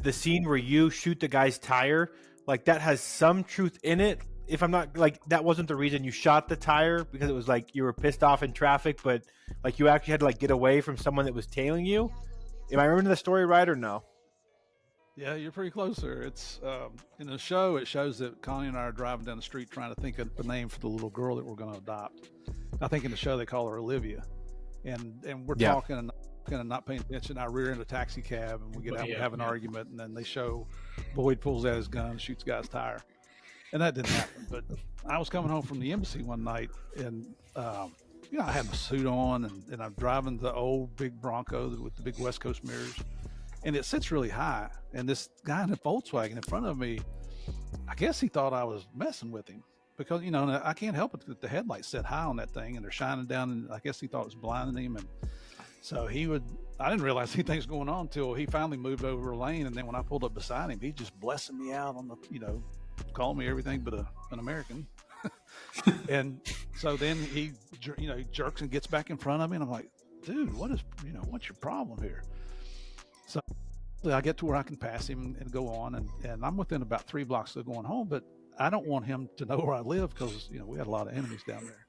the scene where you shoot the guy's tire, like that has some truth in it. If I'm not like that wasn't the reason you shot the tire because it was like you were pissed off in traffic, but like you actually had to like get away from someone that was tailing you. Am I remembering the story right or no? Yeah, you're pretty close there. It's in the show. It shows that Connie and I are driving down the street trying to think of a name for the little girl that we're going to adopt. I think in the show they call her Olivia, and we're talking and not paying attention. I rear into a taxi cab and we get out, we have an argument, and then they show Boyd pulls out his gun, shoots the guy's tire. And that didn't happen. But I was coming home from the embassy one night, and I had my suit on, and I'm driving the old big Bronco with the big West Coast mirrors, and it sits really high. And this guy in a Volkswagen in front of me, I guess he thought I was messing with him because I can't help it that the headlights set high on that thing, and they're shining down, and I guess he thought it was blinding him. And so I didn't realize anything was going on until he finally moved over a lane, and then when I pulled up beside him, he just blessing me out on the called me everything but an American. And so then he jerks and gets back in front of me, and I'm like, dude, what's your problem here? So I get to where I can pass him and go on, and I'm within about 3 blocks of going home, but I don't want him to know where I live because we had a lot of enemies down there,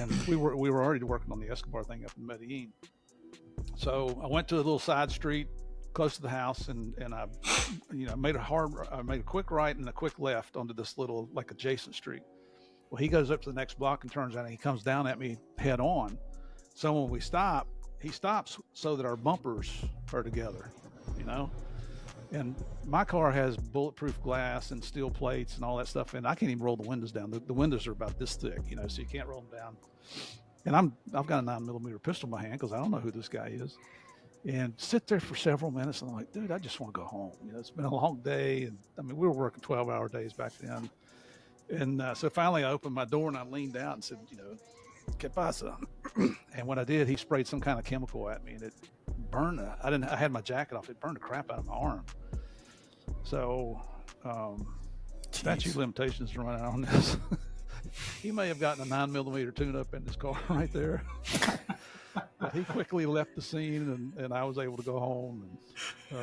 and we were already working on the Escobar thing up in Medellin. So I went to a little side street close to the house, and I made a quick right and a quick left onto this little like adjacent street. Well, he goes up to the next block and turns out, and he comes down at me head on. So when we stop, he stops so that our bumpers are together, and my car has bulletproof glass and steel plates and all that stuff, and I can't even roll the windows down. The windows are about this thick, so you can't roll them down. And I've got a 9mm pistol in my hand because I don't know who this guy is. And sit there for several minutes, and I'm like, dude, I just want to go home. It's been a long day, and we were working 12-hour days back then. And so finally, I opened my door and I leaned out and said, "¿Qué pasa?" And when I did, he sprayed some kind of chemical at me, and it burned. I had my jacket off. It burned the crap out of my arm. So, statute of limitations are running out on this. He may have gotten a 9mm tune-up in his car right there. But he quickly left the scene, and I was able to go home. And